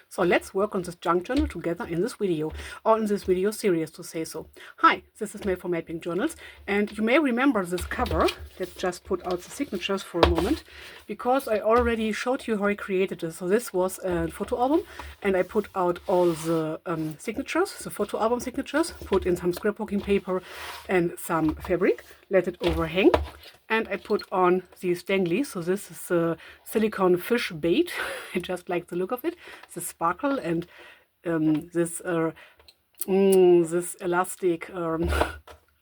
So let's work on this junk journal together in this video, or in this video series to say so. Hi, this is Mel from MelPinkJournals, and you may remember this cover. Let's just put out the signatures for a moment, because I already showed you how I created this. So this was a photo album, and I put out all the signatures, the photo album signatures, put in some scrapbooking paper and some fabric, let it overhang. And I put on these danglies. So this is a silicone fish bait. I just like the look of it. The sparkle and this elastic.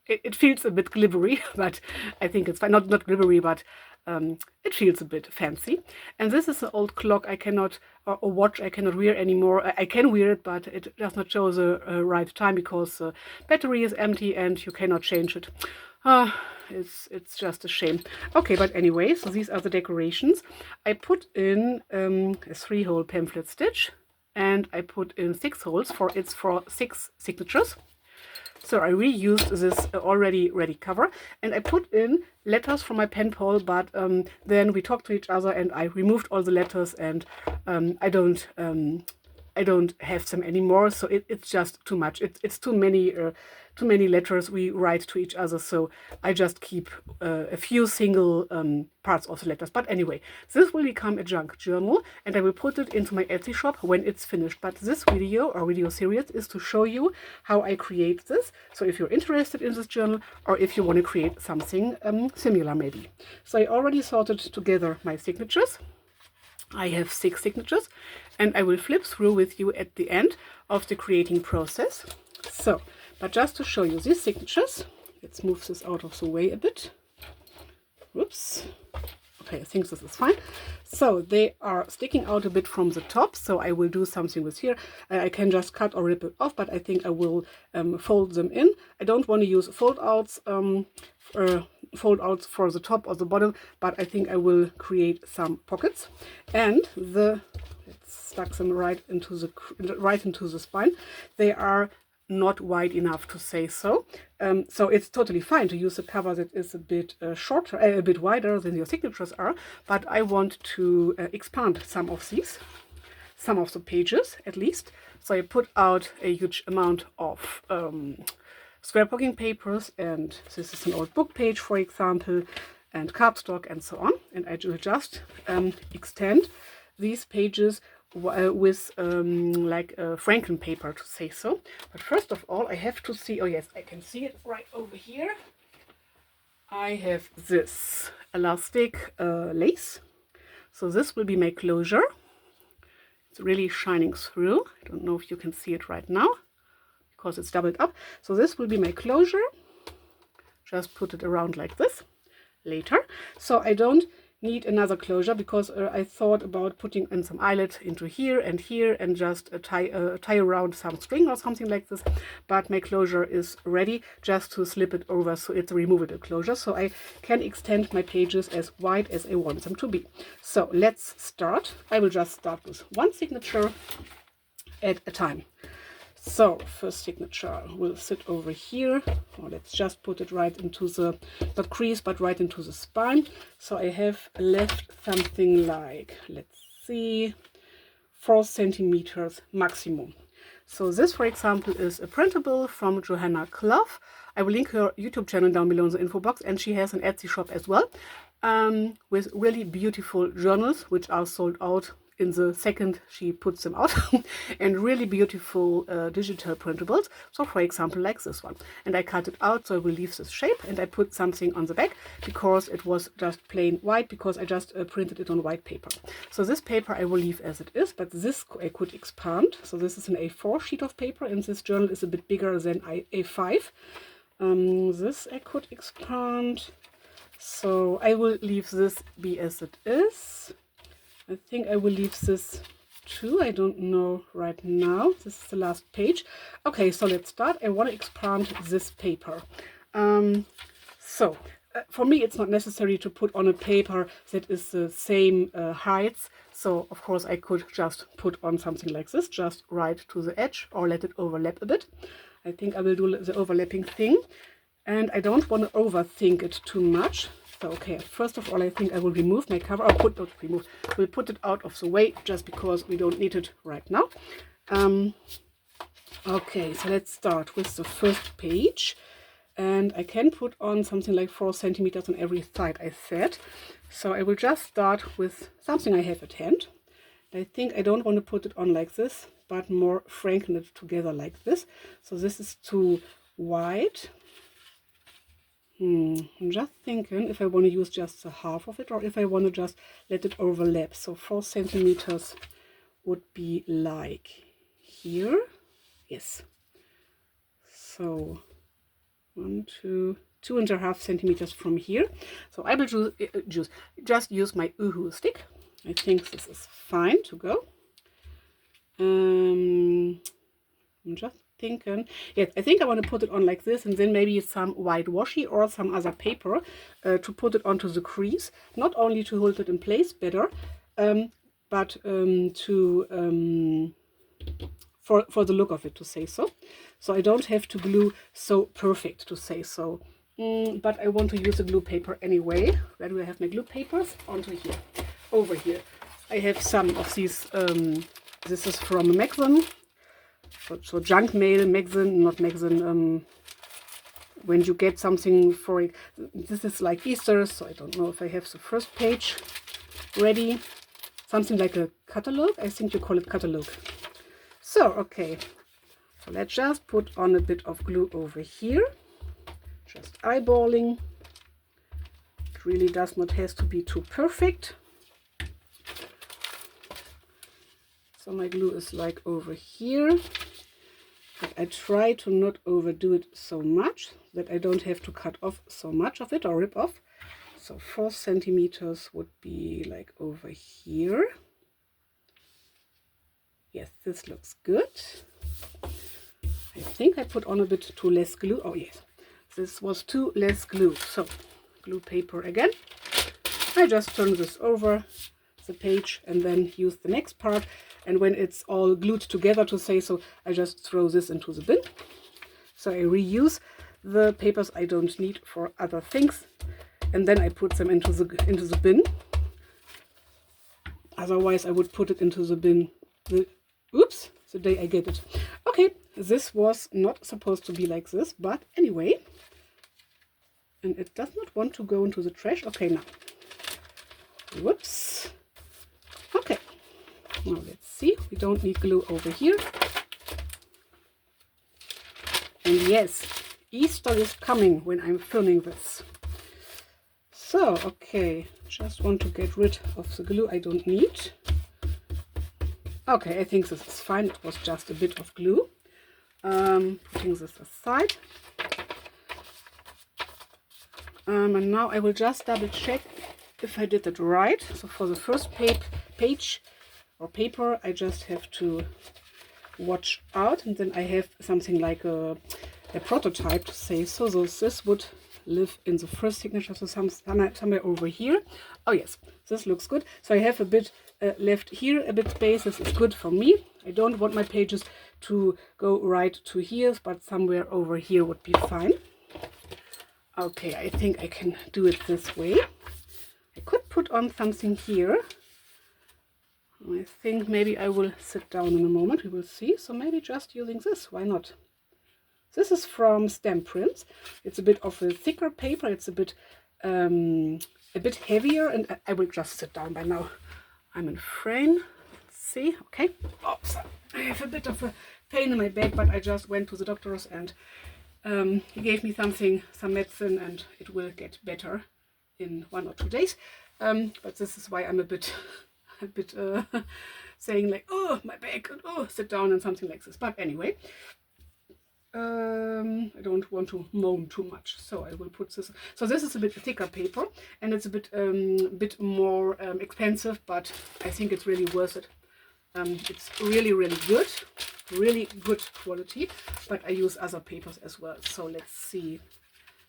It feels a bit glibbery, but I think it's fine. Not glibbery, but it feels a bit fancy. And this is an old clock I cannot, or watch I cannot wear anymore. I can wear it, but it does not show the right time because the battery is empty and you cannot change it. It's just a shame. Okay, but anyway, so these are the decorations. I put in a 3-hole pamphlet stitch, and I put in 6 holes for 6 signatures. So I reused this already ready cover, and I put in letters from my pen pal, but then we talked to each other and I removed all the letters, and I don't have them anymore, so it's just too much. It's too many letters we write to each other, so I just keep a few single parts of the letters. But anyway, this will become a junk journal, and I will put it into my Etsy shop when it's finished. But this video or video series is to show you how I create this. So if you're interested in this journal, or if you want to create something similar maybe. So I already sorted together my signatures. I have 6 signatures, and I will flip through with you at the end of the creating process. So, but just to show you these signatures, let's move this out of the way a bit. Whoops. Okay, I think this is fine. So they are sticking out a bit from the top, so I will do something with here. I can just cut or rip it off, but I think I will fold them in. I don't want to use fold outs for the top or the bottom, but I think I will create some pockets. And let's stuck them right into the spine. They are not wide enough to say so. So it's totally fine to use a cover that is a bit shorter, a bit wider than your signatures are, but I want to expand some of the pages at least. So I put out a huge amount of scrapbooking papers, and this is an old book page, for example, and cardstock and so on. And I will just extend these pages with like Franken paper to say so. But first of all, I have to see, oh yes, I can see it right over here. I have this elastic lace. So this will be my closure. It's really shining through. I don't know if you can see it right now because it's doubled up. So this will be my closure. Just put it around like this later. So I don't need another closure because I thought about putting in some eyelet into here and just tie around some string or something like this, but my closure is ready just to slip it over, so it's a removable closure, so I can extend my pages as wide as I want them to be. So let's start. I will just start with one signature at a time. So first signature will sit over here, or let's just put it right into the, not crease, but right into the spine. So I have left something like, let's see, 4 centimeters maximum. So this, for example, is a printable from Johanna Clough. I will link her YouTube channel down below in the info box, and she has an Etsy shop as well, with really beautiful journals, which are sold out in the second she puts them out, and really beautiful digital printables. So for example, like this one. And I cut it out, so I will leave this shape, and I put something on the back because it was just plain white, because I just printed it on white paper. So this paper I will leave as it is, but this I could expand. So this is an A4 sheet of paper, and this journal is a bit bigger than A5. This I could expand. So I will leave this be as it is. I think I will leave this too. I don't know right now. This is the last page. Okay, so let's start. I want to expand this paper. For me, it's not necessary to put on a paper that is the same heights. So of course I could just put on something like this, just right to the edge, or let it overlap a bit. I think I will do the overlapping thing. And I don't want to overthink it too much. So okay, first of all, I think I will remove my cover, or we'll put it out of the way just because we don't need it right now. Okay, so let's start with the first page. And I can put on something like 4 centimeters on every side, I said. So I will just start with something I have at hand. I think I don't want to put it on like this, but more franken it together like this. So this is too wide. I'm just thinking if I want to use just the half of it, or if I want to just let it overlap. So 4 centimeters would be like here. Yes. So 2.5 centimeters from here. So I will just use my Uhu stick. I think this is fine to go. I'm just thinking. Yes, I think I want to put it on like this, and then maybe some white washi or some other paper to put it onto the crease. Not only to hold it in place better, but for the look of it, to say so. So I don't have to glue so perfect, to say so. But I want to use a glue paper anyway. Where do I have my glue papers? Onto here. Over here. I have some of these. This is from a magazine. So junk mail magazine, not magazine. When you get something for it. This is like Easter, so I don't know if I have the first page ready. Something like a catalog. I think you call it catalog. So, okay, so let's just put on a bit of glue over here, just eyeballing. It really does not have to be too perfect. So my glue is like over here, but I try to not overdo it so much that I don't have to cut off so much of it or rip off. So 4 centimeters would be like over here. Yes, this looks good. I think I put on a bit too less glue. Oh yes, this was too less glue. So glue paper again. I just turn this over the page and then use the next part. And when it's all glued together, to say so, I just throw this into the bin. So I reuse the papers I don't need for other things, and then I put them into the bin. Otherwise, I would put it into the bin. Oops, the day I get it. Okay, this was not supposed to be like this, but anyway. And it does not want to go into the trash. Okay, now. Whoops. Okay. Now let's see. We don't need glue over here. And yes, Easter is coming when I'm filming this. So, okay. Just want to get rid of the glue I don't need. Okay, I think this is fine. It was just a bit of glue. Putting this aside. And now I will just double check if I did it right. So for the first page or paper, I just have to watch out. And then I have something like a prototype, to say so. So this would live in the first signature, so somewhere over here. Oh yes, this looks good. So I have a bit left here, a bit space. This is good for me. I don't want my pages to go right to here, but somewhere over here would be fine. Okay, I think I can do it this way. I could put on something here. I think maybe I will sit down in a moment. We will see. So maybe just using this. Why not? This is from Stamp Prints. It's a bit of a thicker paper. It's a bit heavier, and I will just sit down by now. I'm in frame. Let's see. Okay. Oops. I have a bit of a pain in my back, but I just went to the doctor's and he gave me some medicine, and it will get better in 1 or 2 days. But this is why I'm a bit saying like, oh, my back, oh, sit down and something like this. But anyway. I don't want to moan too much, so I will put this. So this is a bit thicker paper, and it's a bit more expensive, but I think it's really worth it. It's really good quality, but I use other papers as well. So let's see.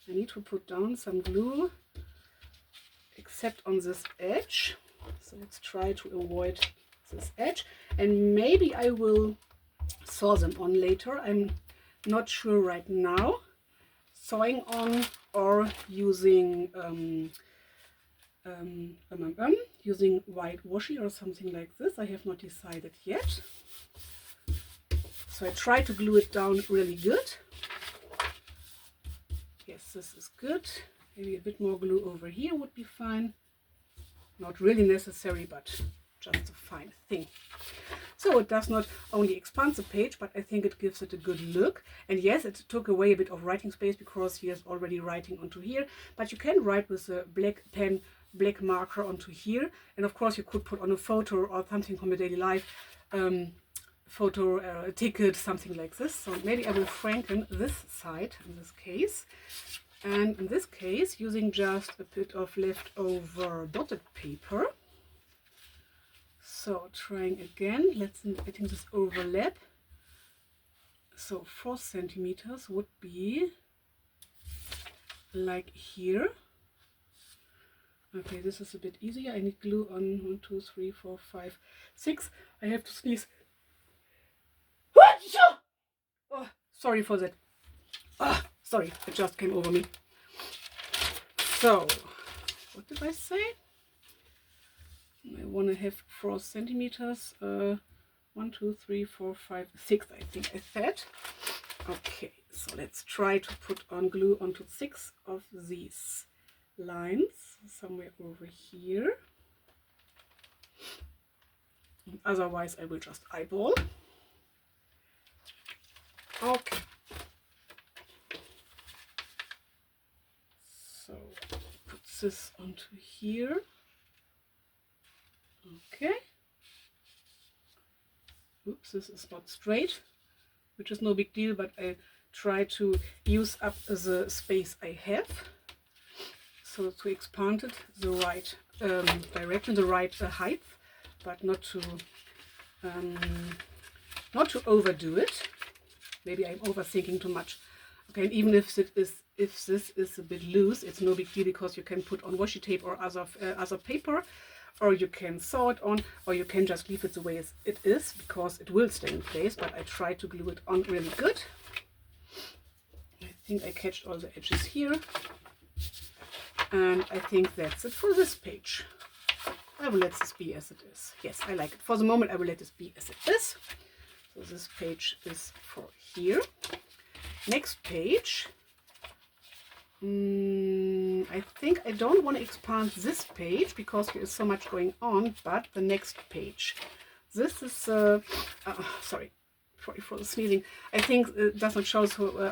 I need to put down some glue, except on this edge. So let's try to avoid this edge, and maybe I will sew them on later. I'm not sure right now. Sewing on or using using white washi or something like this. I have not decided yet. So I try to glue it down really good. Yes, this is good. Maybe a bit more glue over here would be fine. Not really necessary, but just a fine thing. So it does not only expand the page, but I think it gives it a good look. And yes, it took away a bit of writing space because he is already writing onto here. But you can write with a black pen, black marker onto here. And of course you could put on a photo or something from your daily life. Photo, a ticket, something like this. So maybe I will franken this side in this case. And in this case, using just a bit of leftover dotted paper. So trying again, letting this overlap. So 4 centimeters would be like here. Okay, this is a bit easier. I need glue on 1, 2, 3, 4, 5, 6. I have to sneeze. Oh, sorry for that. Sorry, it just came over me. So, what did I say? I want to have 4 centimeters. 1, 2, 3, 4, 5, 6. I think I said. Okay, so let's try to put on glue onto 6 of these lines somewhere over here. Otherwise, I will just eyeball. Okay. So put this onto here. Okay. Oops, this is not straight, which is no big deal, but I try to use up the space I have. So to expand it the right direction, the right height, but not to overdo it. Maybe I'm overthinking too much. Okay, and even if this is a bit loose, it's no big deal because you can put on washi tape or other paper, or you can sew it on, or you can just leave it the way it is because it will stay in place. But I try to glue it on really good. I think I catched all the edges here, and I think that's it for this page. I will let this be as it is. Yes, I like it. For the moment, I will let this be as it is. So this page is for here. Next page. I think I don't want to expand this page because there is so much going on, but the next page. This is, sorry for the sneezing. I think it does not show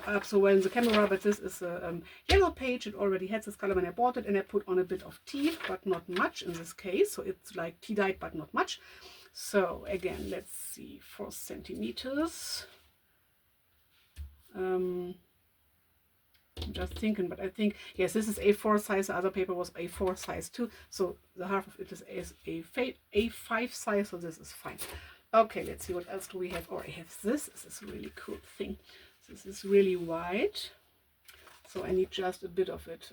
up so well in the camera, but this is a yellow page. It already had this color when I bought it, and I put on a bit of tea, but not much in this case. So it's like tea dyed, but not much. So again, let's see, 4 centimeters. I'm just thinking, but I think, yes, this is A4 size. The other paper was A4 size too. So the half of it is A5 size, so this is fine. Okay, let's see, what else do we have? Oh, I have this. This is a really cool thing. This is really white. So I need just a bit of it.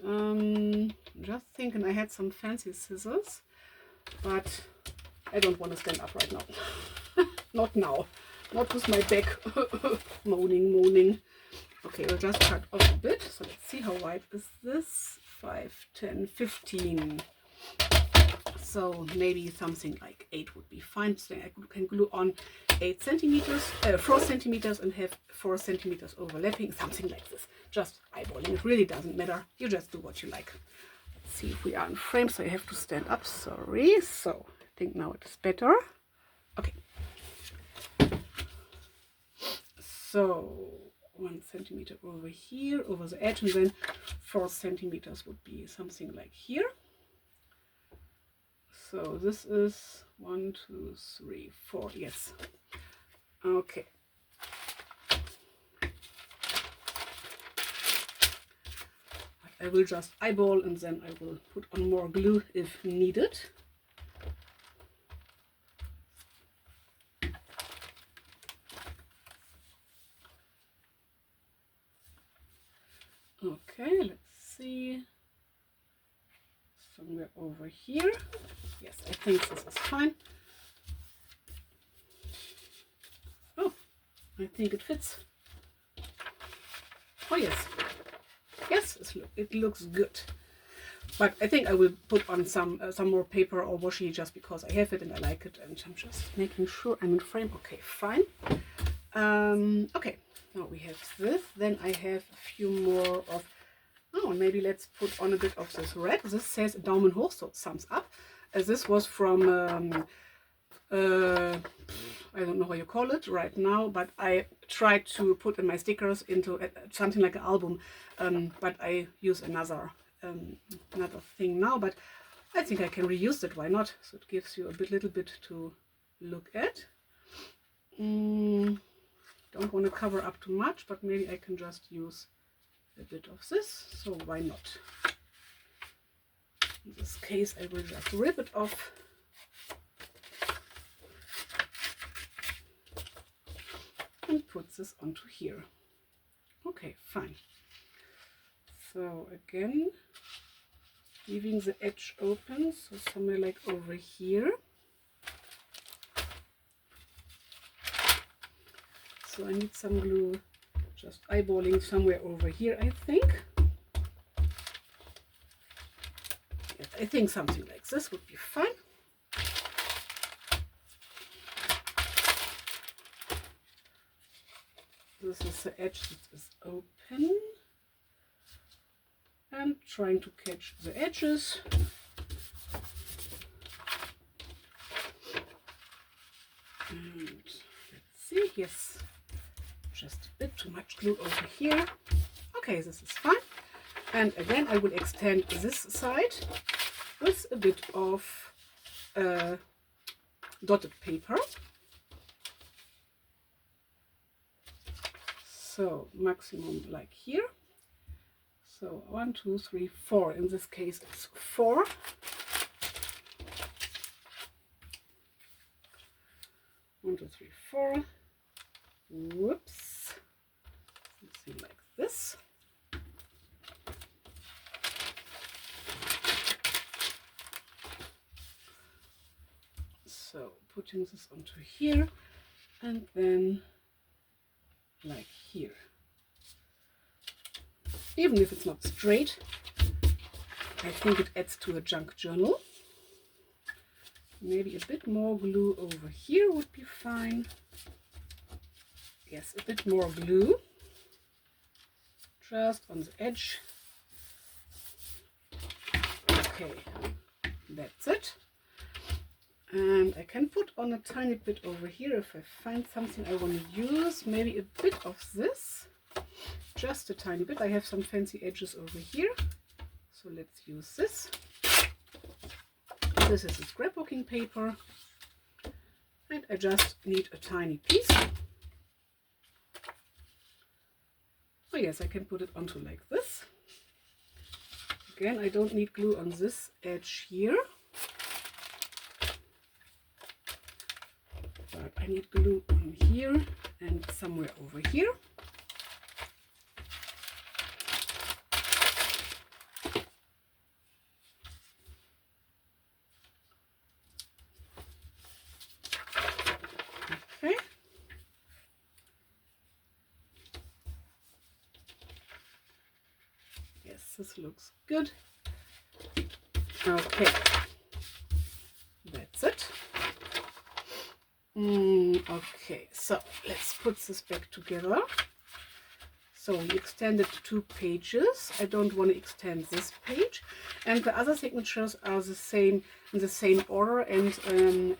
Just thinking, I had some fancy scissors, but I don't want to stand up right now. Not now. Not with my back moaning. Okay, we'll just cut off a bit. So let's see, how wide is this? 5, 10, 15. So maybe something like 8 would be fine. So I can glue on 8 centimeters, 4 centimeters, and have 4 centimeters overlapping, something like this. Just eyeballing. It really doesn't matter. You just do what you like. Let's see if we are in frame. So I have to stand up. Sorry. So I think now it is better. Okay. So 1 centimeter over here, over the edge, and then 4 centimeters would be something like here. So this is 1, 2, 3, 4. Yes. Okay. I will just eyeball, and then I will put on more glue if needed. Okay, let's see. Somewhere over here. Yes, I think this is fine. Oh, I think it fits. Oh yes. Yes, it looks good. But I think I will put on some more paper or washi just because I have it and I like it, and I'm just making sure I'm in frame. Okay, fine. Okay, now we have this. Then I have a few more of, oh, maybe let's put on a bit of this red. This says Daumen hoch, so thumbs up. This was from I don't know how you call it right now, but I tried to put in my stickers into something like an album, but I use another thing now, but I think I can reuse it. Why not? So it gives you a little bit to look at. Don't want to cover up too much, but maybe I can just use a bit of this, so why not? In this case I will just rip it off. And put this onto here. Okay, fine. So again, leaving the edge open, so somewhere like over here. So I need some glue, just eyeballing somewhere over here, I think. Yes, I think something like this would be fine. This is the edge that is open. And trying to catch the edges. And let's see, yes, just a bit too much glue over here. Okay, this is fine. And again, I will extend this side with a bit of dotted paper. So maximum like here. So 1, 2, 3, 4. In this case, it's 4. One, two, three, 4. Whoops. Something like this. So putting this onto here, and then like here. Even if it's not straight, I think it adds to a junk journal. Maybe a bit more glue over here would be fine. Yes, a bit more glue. Just on the edge. Okay, that's it. And I can put on a tiny bit over here if I find something I want to use. Maybe a bit of this. Just a tiny bit. I have some fancy edges over here. So let's use this. This is a scrapbooking paper. And I just need a tiny piece. Oh yes, I can put it onto like this. Again, I don't need glue on this edge here. But I need glue on here and somewhere over here. Okay. Yes, this looks good. Okay. That's it. Okay, so let's put this back together. So we extended 2 pages. I don't want to extend this page, and the other signatures are the same in the same order and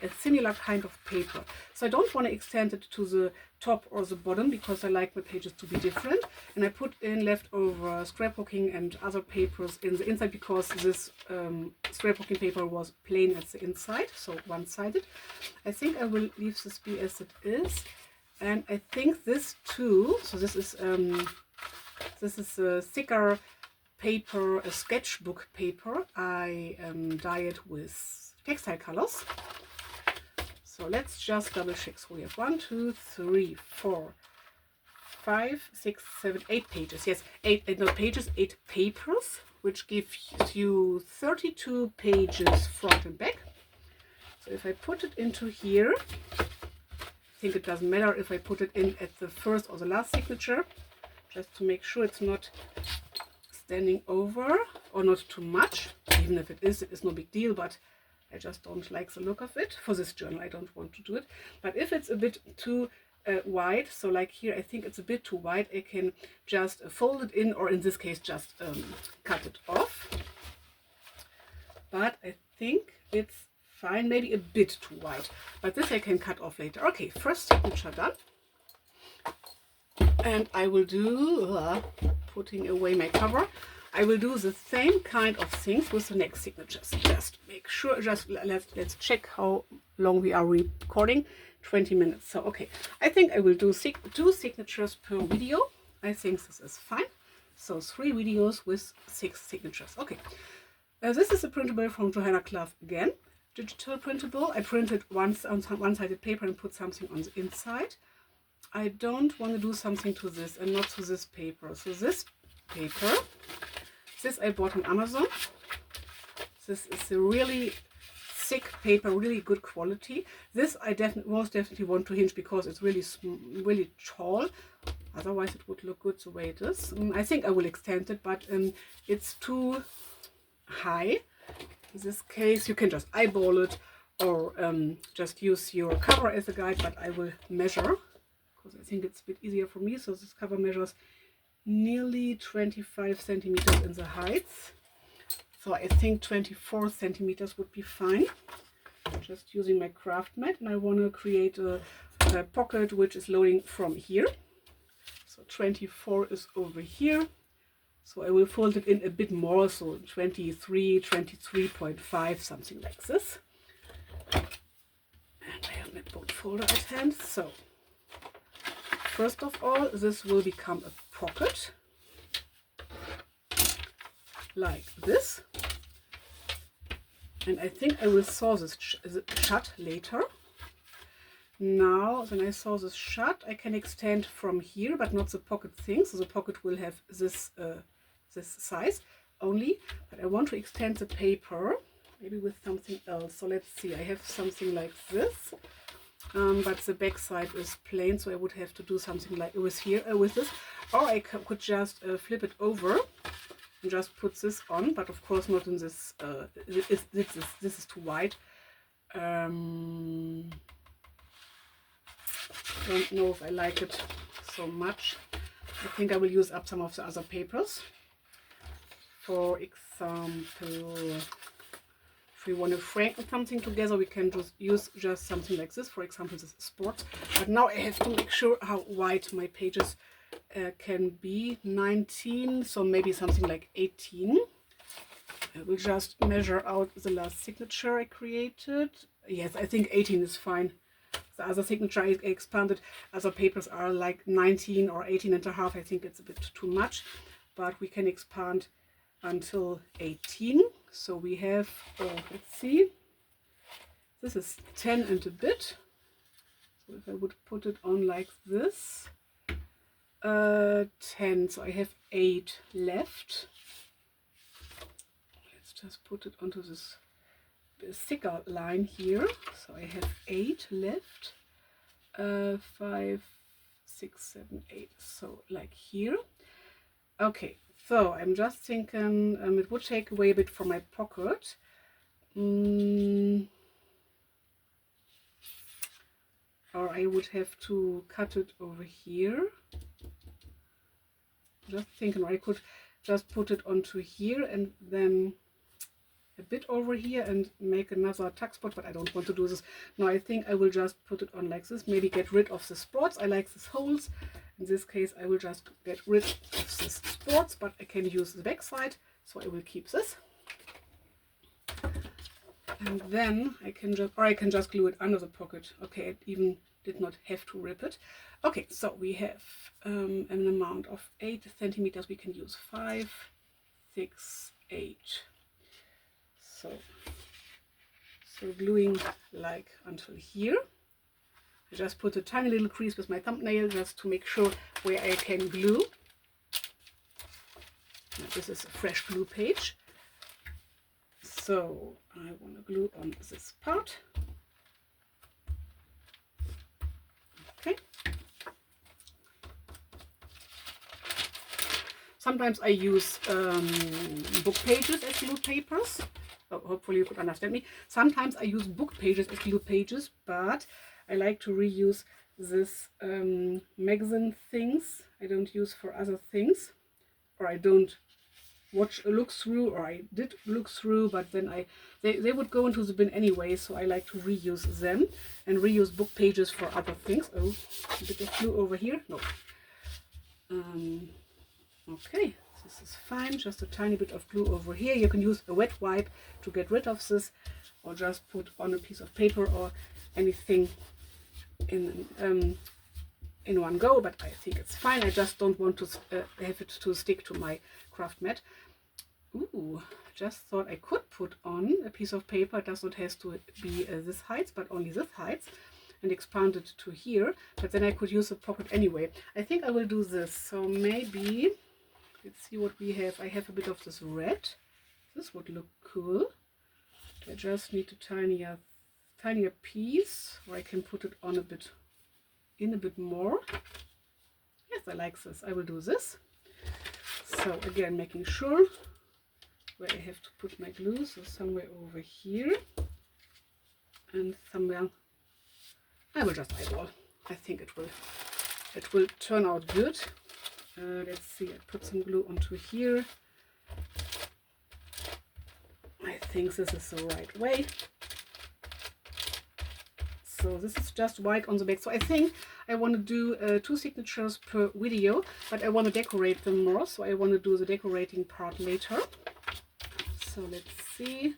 a similar kind of paper. So I don't want to extend it to the top or the bottom because I like my pages to be different. And I put in leftover scrapbooking and other papers in the inside because this scrapbooking paper was plain at the inside, so one-sided. I think I will leave this be as it is. And I think this too, so this is a thicker paper, a sketchbook paper. I dye it with textile colors. So let's just double check. So we have 1, 2, 3, 4, 5, 6, 7, 8 pages. Yes, 8 papers, which gives you 32 pages front and back. So if I put it into here, I think it doesn't matter if I put it in at the first or the last signature, just to make sure it's not standing over or not too much. even if it is no big deal, but I just don't like the look of it. For this journal, I don't want to do it. But if it's a bit too wide, so like here, I think it's a bit too wide, I can just fold it in, or in this case, just cut it off. But I think it's fine, maybe a bit too wide. But this I can cut off later. Okay, first signature done. And I will do, putting away my cover, I will do the same kind of things with the next signatures. Just make sure, let's check how long we are recording. 20 minutes. So okay, I think I will do 2 signatures per video. I think this is fine. So 3 videos with 6 signatures. Okay, this is a printable from Johanna Club again. Digital printable. I printed once on one-sided paper and put something on the inside. I don't want to do something to this and not to this paper. So this paper, this I bought on Amazon. This is a really thick paper, really good quality. This I most definitely want to hinge because it's really tall. Otherwise it would look good the way it is. I think I will extend it, but it's too high. In this case you can just eyeball it or just use your cover as a guide, but I will measure because I think it's a bit easier for me. So this cover measures nearly 25 centimeters in the height. So I think 24 centimeters would be fine. Just using my craft mat, and I want to create a pocket which is loading from here. So 24 is over here. So I will fold it in a bit more, so 23, 23.5, something like this. And I have my boat folder at hand. So first of all, this will become a pocket. Like this, and I think I will sew this shut later. Now when I sew this shut, I can extend from here, but not the pocket thing. So the pocket will have this this size only, but I want to extend the paper maybe with something else. So let's see, I have something like this, but the back side is plain, so I would have to do something like with this, or I could just flip it over and just put this on, but of course not in this. This is too wide. Don't know if I like it so much. I think I will use up some of the other papers. For example, if we want to frame something together, we can just use something like this. For example, this is sports. But now I have to make sure how wide my pages can be. 19, so maybe something like 18. I will just measure out the last signature I created. Yes, I think 18 is fine. The other signature I expanded, other papers are like 19 or 18 and a half. I think it's a bit too much, but we can expand until 18. So we have, let's see, this is 10 and a bit. So if I would put it on like this, 10, so I have 8 left. Let's just put it onto this thicker line here. So I have 8 left, 5, 6, 7, 8, so like here. Okay, so I'm just thinking it would take away a bit from my pocket. Or I would have to cut it over here. Just thinking, or I could just put it onto here and then a bit over here and make another tuck spot, but I don't want to do this. Now I think I will just put it on like this, maybe get rid of the spots. I like these holes. In this case I will just get rid of this spots, but I can use the back side, so I will keep this. And then I can just glue it under the pocket. Okay, I even did not have to rip it. Okay, so we have an amount of 8 centimeters. We can use 5, 6, 8. So gluing like until here. I just put a tiny little crease with my thumbnail just to make sure where I can glue. Now, this is a fresh glue page. So I want to glue on this part. Okay. Sometimes I use book pages as glue papers. Oh, hopefully you could understand me. Sometimes I use book pages as glue pages, but I like to reuse this magazine things I don't use for other things, or I don't look through, or I did look through, but then they would go into the bin anyway, so I like to reuse them and reuse book pages for other things. Oh, a bit of glue over here. No. Okay, this is fine. Just a tiny bit of glue over here. You can use a wet wipe to get rid of this, or just put on a piece of paper or anything in one go, but I think it's fine. I just don't want to have it to stick to my craft mat. Ooh, just thought I could put on a piece of paper. It does not have to be this height, but only this height, and expand it to here. But then I could use a pocket anyway. I think I will do this. So maybe, let's see what we have. I have a bit of this red. This would look cool. I just need a tinier piece, or I can put it on a bit more. Yes, I like this. I will do this. So again, making sure where I have to put my glue. So somewhere over here, and somewhere I will just eyeball. I think it will turn out good. Let's see. I put some glue onto here. I think this is the right way. So this is just white on the back. So I think I want to do 2 signatures per video, but I want to decorate them more. So I want to do the decorating part later. So let's see.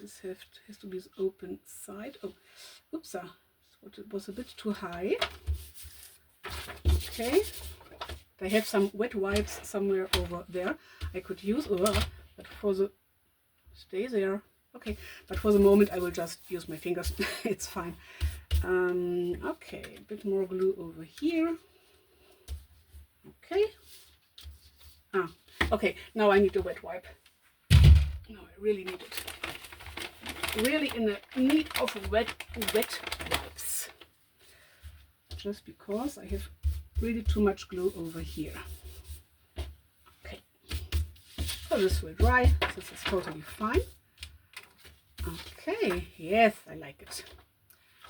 This has to be the open side. Oh, oops, it was a bit too high. Okay. I have some wet wipes somewhere over there I could use, but for the stay there. Okay, but for the moment I will just use my fingers. It's fine. Okay, a bit more glue over here. Okay. Okay, now I need a wet wipe. No, I really need it. Really in the need of wet wipes. Just because I have really too much glue over here. Okay. So this will dry. This is totally fine. Okay, yes, I like it.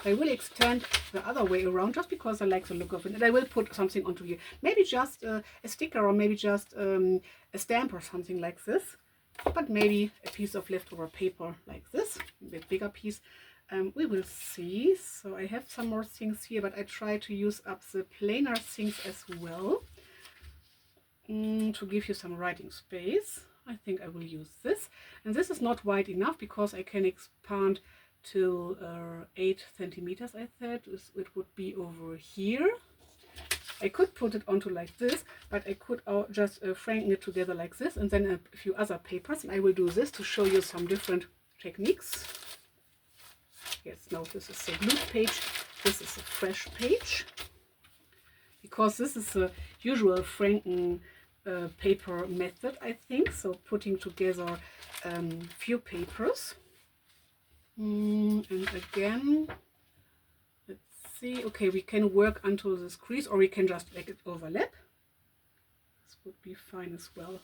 I will extend the other way around just because I like the look of it, and I will put something onto here. Maybe just a sticker, or maybe just a stamp or something like this, but maybe a piece of leftover paper like this, a bit bigger piece. We will see. So I have some more things here, but I try to use up the plainer things as well to give you some writing space. I think I will use this, and this is not wide enough because I can expand till 8 centimeters. I thought it would be over here. I could put it onto like this, but I could just franken it together like this, and then a few other papers, and I will do this to show you some different techniques. Yes, no, this is a glue page, this is a fresh page, because this is a usual franken paper method, I think. So putting together few papers. And again, let's see. Okay, we can work until this crease, or we can just let it overlap. This would be fine as well.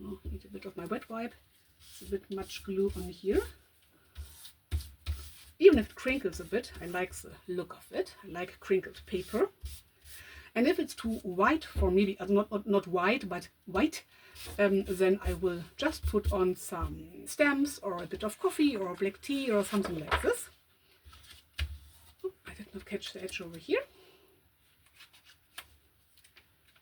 Oh, need a bit of my wet wipe. It's a bit much glue on here. Even if it crinkles a bit, I like the look of it. I like crinkled paper. And if it's too white for me, not white, but white, then I will just put on some stamps or a bit of coffee or black tea or something like this. Oh, I did not catch the edge over here.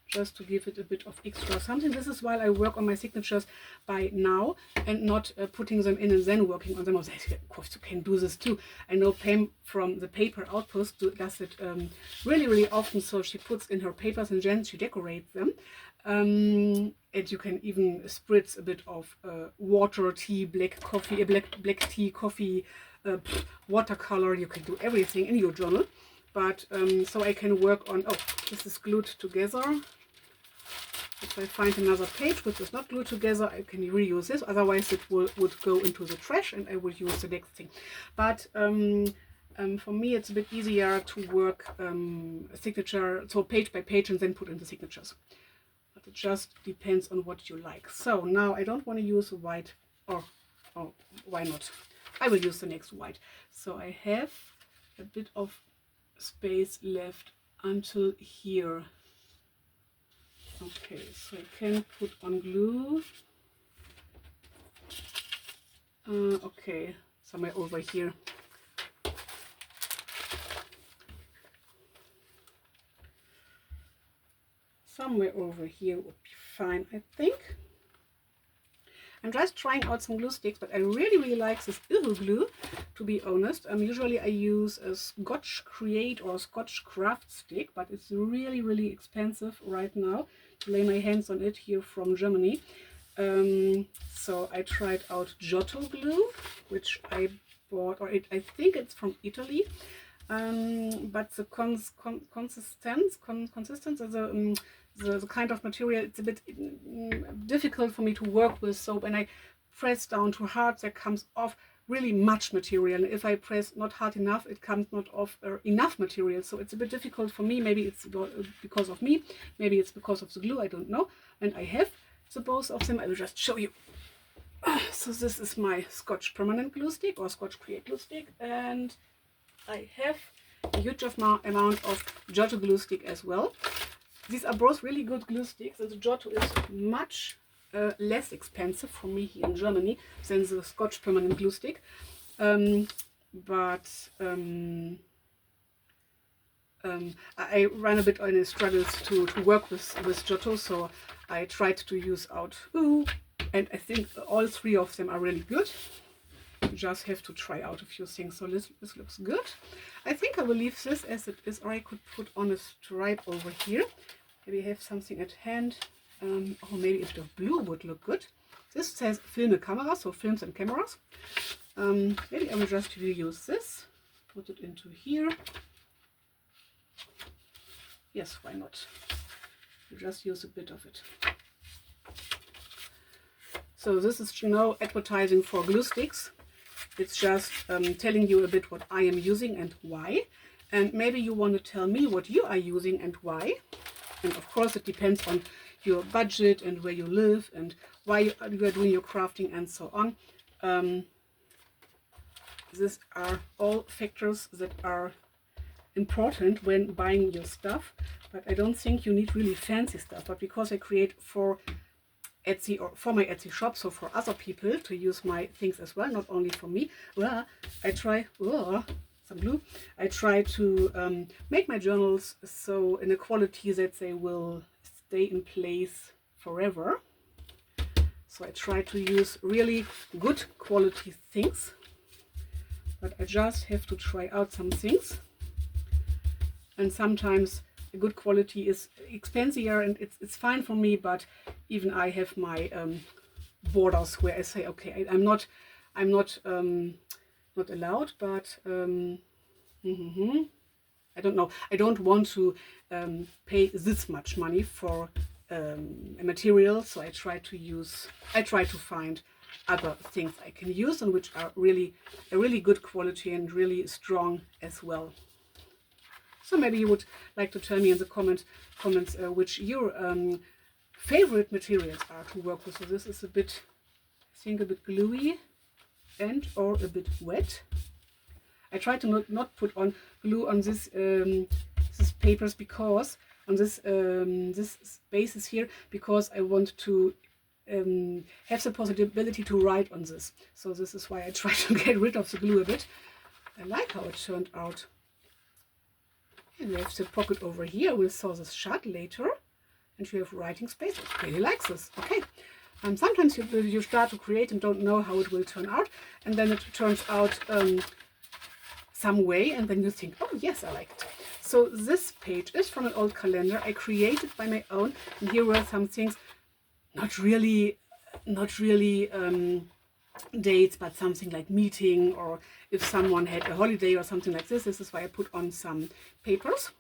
Just to give it a bit of extra something. This is why I work on my signatures by now and not putting them in and then working on them. Of course, you can do this too. I know Pam from the Paper Outpost does it really often. So she puts in her papers and then she decorates them. And you can even spritz a bit of water, tea, black coffee, black tea, coffee, watercolor. You can do everything in your journal. But so I can work on, oh, this is glued together. If I find another page which is not glued together, I can reuse this. Otherwise it would go into the trash and I would use the next thing. But for me it's a bit easier to work a signature, so page by page, and then put in the signatures. It just depends on what you like. So now I don't want to use white, or why not? I will use the next white. So I have a bit of space left until here. Okay, so I can put on glue. Okay, somewhere over here. Somewhere over here would be fine, I think. I'm just trying out some glue sticks, but I really like this glue, to be honest. Usually I use a Scotch Create or Scotch Craft stick, but it's really expensive right now to lay my hands on it here from Germany. So I tried out Giotto glue, which I bought, or I think it's from Italy. But the consistency of the kind of material, it's a bit difficult for me to work with. So when I press down too hard, there comes off really much material. And if I press not hard enough, it comes not off enough material. So it's a bit difficult for me. Maybe it's because of me, maybe it's because of the glue, I don't know. And I have the both of them. I will just show you. So this is my Scotch permanent glue stick or Scotch Create glue stick, and I have a huge amount of Giotto glue stick as well. These are both really good glue sticks. The Giotto is much less expensive for me here in Germany than the Scotch permanent glue stick. I ran a bit on struggles to work with Giotto, so I tried to use out and I think all three of them are really good. You just have to try out a few things. So this looks good. I think I will leave this as it is, or I could put on a stripe over here. Maybe I have something at hand. Or maybe a bit of blue would look good. This says Filme Kamera, so films and cameras. Maybe I will just reuse this. Put it into here. Yes, why not? You just use a bit of it. So this is no advertising for glue sticks. It's just telling you a bit what I am using and why. And maybe you want to tell me what you are using and why. And of course it depends on your budget and where you live and why you are doing your crafting and so on. These are all factors that are important when buying your stuff. But I don't think you need really fancy stuff. But because I create for Etsy or for my Etsy shop, so for other people to use my things as well, not only for me, well, I try some glue. I try to make my journals so in a quality that they will stay in place forever. So I try to use really good quality things, but I just have to try out some things. And sometimes a good quality is expensive and it's fine for me, but even I have my borders where I say, okay, I'm not allowed, but I don't know. I don't want to pay this much money for a material, so I try to find other things I can use and which are really a really good quality and really strong as well. So maybe you would like to tell me in the comments which your favorite materials are to work with. So this is a bit, I think, a bit gluey and or a bit wet. I try to not put on glue on this papers because on this bases here, because I want to have the possibility to write on this. So this is why I try to get rid of the glue a bit. I like how it turned out. And we have the pocket over here. We'll sew this shut later. And you have writing space. I really like this. Okay. Sometimes you start to create and don't know how it will turn out. And then it turns out some way. And then you think, oh yes, I like it. So this page is from an old calendar I created by my own. And here were some things, not really dates, but something like meeting, or if someone had a holiday or something like this. This is why I put on some papers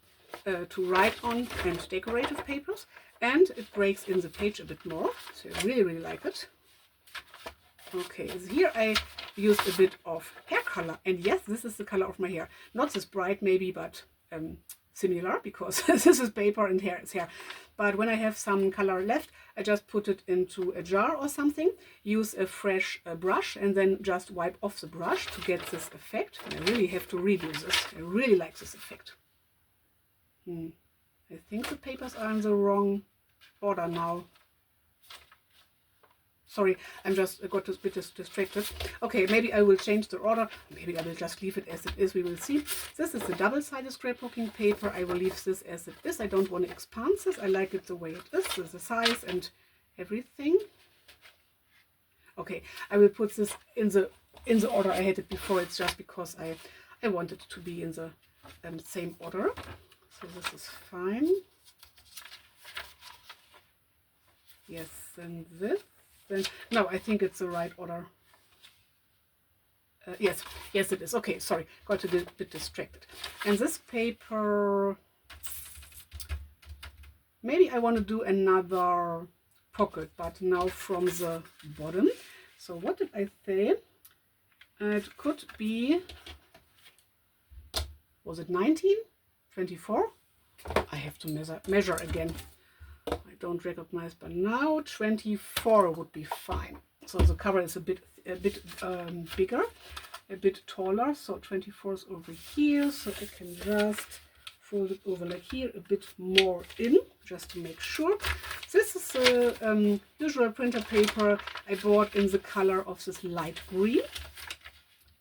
to write on, and decorative papers, and it breaks in the page a bit more, so I really like it. Okay, so here I used a bit of hair color, and yes, this is the color of my hair. Not this bright maybe, but similar because this is paper and here it's hair. But when I have some color left, I just put it into a jar or something, use a fresh brush, and then just wipe off the brush to get this effect. And I really have to redo this. I really like this effect. I think the papers are in the wrong order now. Sorry, I'm just got a bit distracted. Okay, maybe I will change the order. Maybe I will just leave it as it is. We will see. This is the double-sided scrapbooking paper. I will leave this as it is. I don't want to expand this. I like it the way it is, with the size and everything. Okay, I will put this in the order I had it before. It's just because I want it to be in the same order. So this is fine. Yes, and this. Then, no, I think it's the right order. Yes, it is. Okay, sorry, got a bit distracted. And this paper, maybe I want to do another pocket, but now from the bottom. So what did I say? It could be, was it 19? 24? I have to measure again. I don't recognize, but now 24 would be fine. So the cover is a bit bigger, a bit taller. So 24 is over here. So I can just fold it over like here, a bit more in, just to make sure. This is a usual printer paper I bought in the color of this light green,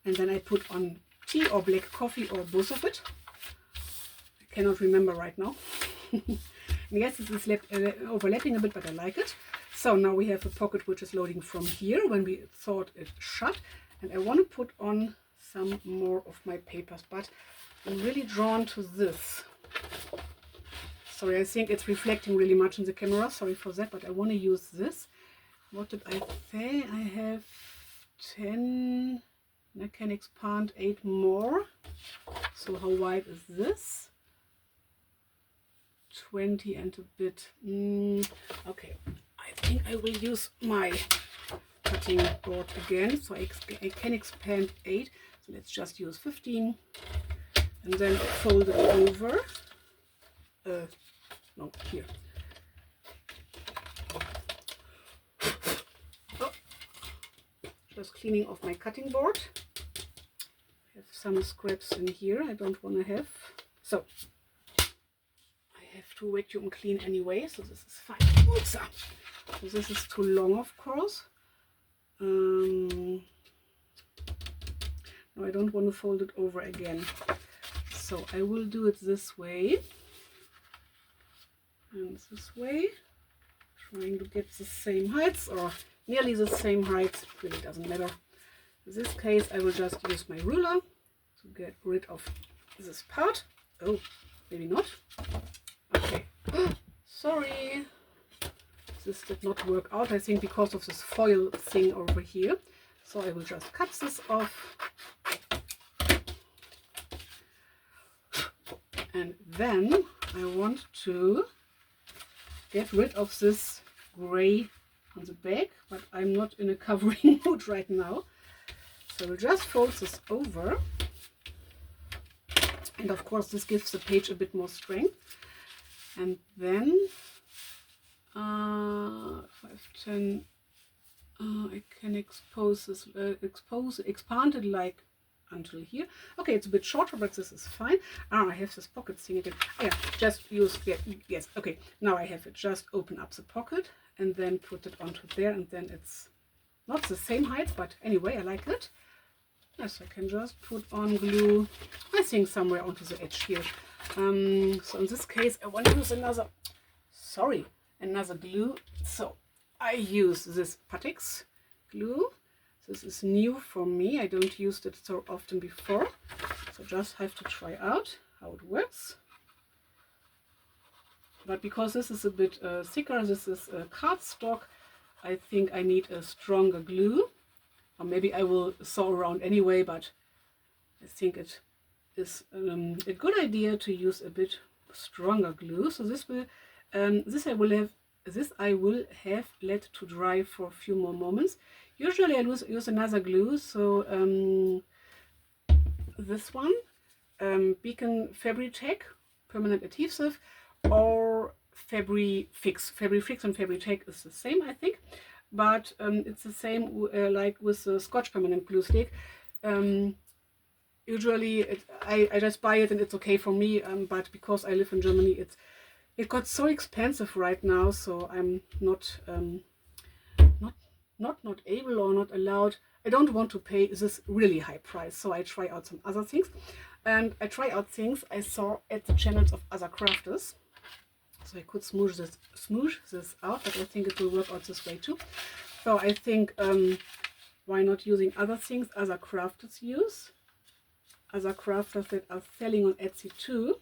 and then I put on tea or black coffee or both of it. I cannot remember right now. Yes, it is overlapping a bit, but I like it. So now we have a pocket which is loading from here when we thought it shut. And I want to put on some more of my papers, but I'm really drawn to this. Sorry, I think it's reflecting really much in the camera. Sorry for that, but I want to use this. What did I say? I have 10, and I can expand 8 more. So how wide is this? 20 and a bit. Okay, I think I will use my cutting board again, so I can expand 8. So let's just use 15 and then fold it over. No, here. Oh, just cleaning off my cutting board. I have some scraps in here I don't want to have. So have to vacuum clean anyway, so this is fine. Oops. So this is too long, of course. No, I don't want to fold it over again. So I will do it this way and this way, trying to get the same heights or nearly the same height. Really doesn't matter. In this case, I will just use my ruler to get rid of this part. Oh, maybe not. Okay, sorry, this did not work out, I think because of this foil thing over here. So I will just cut this off. And then I want to get rid of this gray on the back, but I'm not in a covering mode right now. So I will just fold this over. And of course this gives the page a bit more strength. And then 5, 10, I can expose this, expand it like until here. Okay, it's a bit shorter, but this is fine. I have this pocket thing again. Yeah, just use, yes, okay, now I have it. Just open up the pocket and then put it onto there, and then it's not the same height, but anyway, I like it. Yes, I can just put on glue, I think somewhere onto the edge here. So in this case I want to use another glue. So I use this Patix glue. This is new for me. I don't use it so often before, so just have to try out how it works. But because this is a bit thicker, this is cardstock, I think I need a stronger glue. Or maybe I will sew around anyway, but I think it is a good idea to use a bit stronger glue. So this will, this I will have let to dry for a few more moments. Usually I use another glue. So this one, Beacon Fabritech permanent adhesive or Fabri Fix. Fabri Fix and Fabri Tack is the same, I think, but it's the same like with the Scotch permanent glue stick. Usually I just buy it and it's okay for me, but because I live in Germany, it got so expensive right now, so I'm not not able or not allowed. I don't want to pay this really high price, so I try out some other things, and I try out things I saw at the channels of other crafters. So I could smoosh this out, but I think it will work out this way too. So I think why not using other things other crafters use, other crafters that are selling on Etsy too.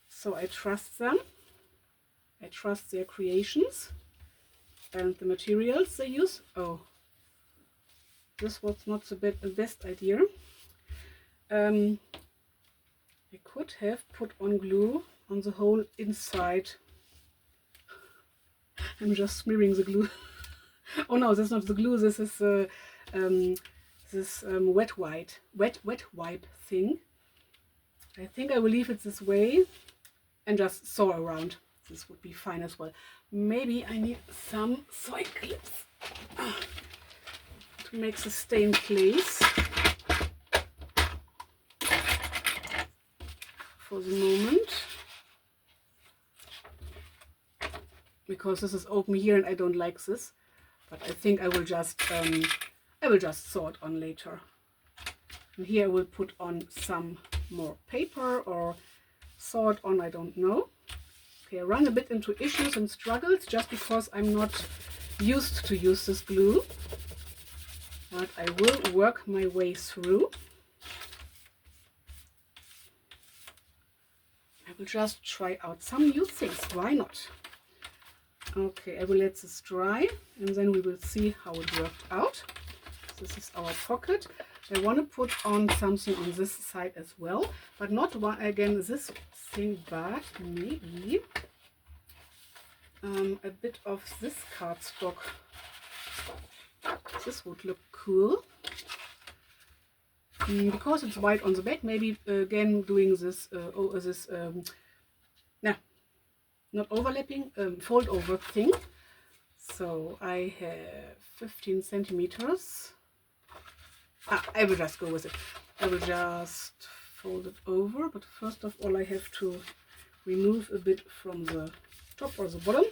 So I trust them, I trust their creations and the materials they use. Oh, this was not the best idea. I could have put on glue on the whole inside. I'm just smearing the glue. Oh no, this is not the glue, this is wet wipe thing. I think I will leave it this way and just sew around. This would be fine as well. Maybe I need some soy clips to make the stay in place for the moment, because this is open here and I don't like this. But I think I will just sew it on later. And here I will put on some more paper or sew it on, I don't know. Okay, I run a bit into issues and struggles just because I'm not used to use this glue. But I will work my way through. I will just try out some new things, why not? Okay, I will let this dry and then we will see how it worked out. This is our pocket. I want to put on something on this side as well, but not one again this thing, but maybe a bit of this cardstock. This would look cool because it's white on the back. Maybe again doing this not overlapping, fold over thing. So I have 15 centimeters. I will just go with it. I will just fold it over, but first of all I have to remove a bit from the top or the bottom.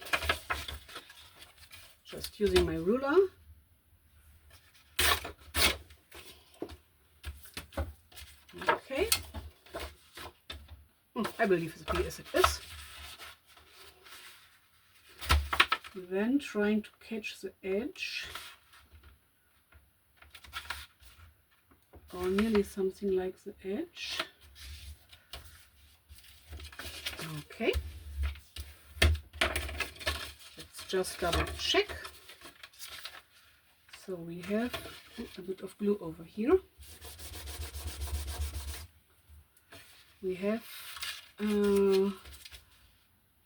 Just using my ruler. Okay. I will leave it as it is. Then trying to catch the edge, or nearly something like the edge. Okay, let's just double check. So we have a bit of glue over here. We have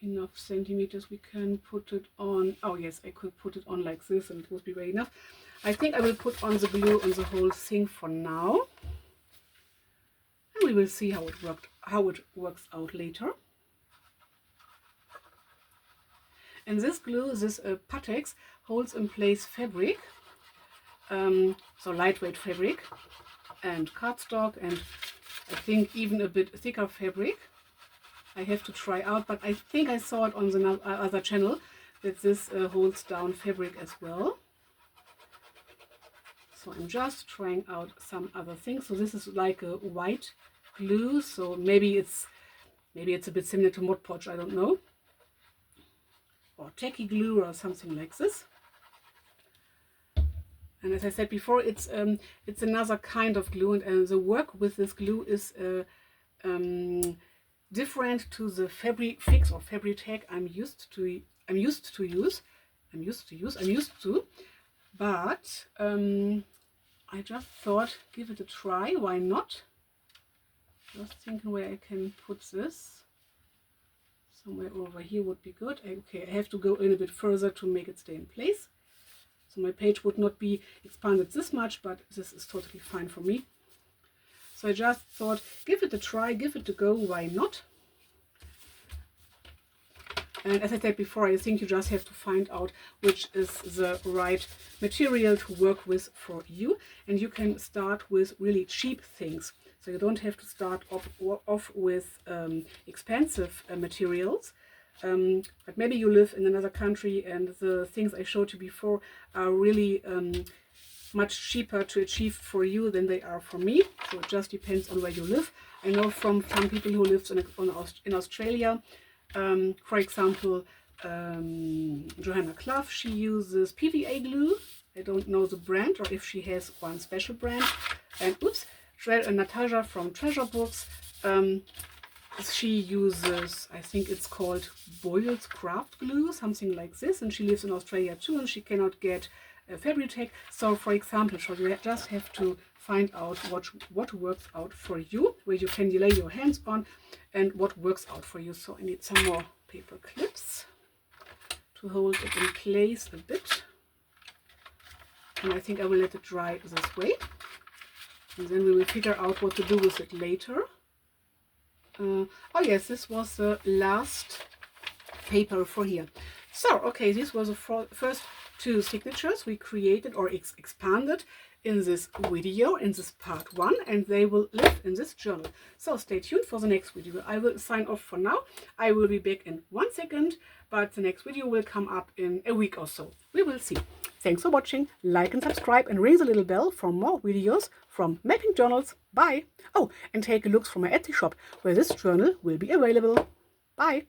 enough centimeters, we can put it on. Oh yes, I could put it on like this and it would be very enough. I think I will put on the glue on the whole thing for now, and we will see how it works out later. And this glue, this Pattex, holds in place fabric, so lightweight fabric and cardstock, and I think even a bit thicker fabric. I have to try out, but I think I saw it on the other channel that this holds down fabric as well. So I'm just trying out some other things. So this is like a white glue, so maybe it's a bit similar to Mod Podge, I don't know, or tacky glue or something like this. And as I said before, it's another kind of glue, and the work with this glue is different to the Fabri Fix or Fabri Tack I'm used to use. But I just thought, give it a try. Why not? Just thinking where I can put this. Somewhere over here would be good. Okay, I have to go in a bit further to make it stay in place. So my page would not be expanded this much, but this is totally fine for me. So I just thought, give it a try, give it a go, why not? And as I said before, I think you just have to find out which is the right material to work with for you. And you can start with really cheap things. So you don't have to start off with expensive materials. But maybe you live in another country and the things I showed you before are really much cheaper to achieve for you than they are for me. So it just depends on where you live. I know from some people who live in Australia, for example, Johanna Clough, she uses PVA glue. I don't know the brand or if she has one special brand. And Natasha from Treasure Books, she uses, I think it's called Boyle's Craft Glue, something like this. And she lives in Australia too, and she cannot get Fabritech. So for example, you just have to find out what works out for you, where you can lay your hands on, and what works out for you. So I need some more paper clips to hold it in place a bit. And I think I will let it dry this way. And then we will figure out what to do with it later. Oh yes, this was the last paper for here. So, okay, this was the first two signatures we created or expanded in this video, in this part 1, and they will live in this journal. So stay tuned for the next video. I will sign off for now. I will be back in 1 second, but the next video will come up in a week or so. We will see. Thanks for watching. Like and subscribe and ring the little bell for more videos from MelPinkJournals. Bye. Oh, and take a look for my Etsy shop where this journal will be available. Bye.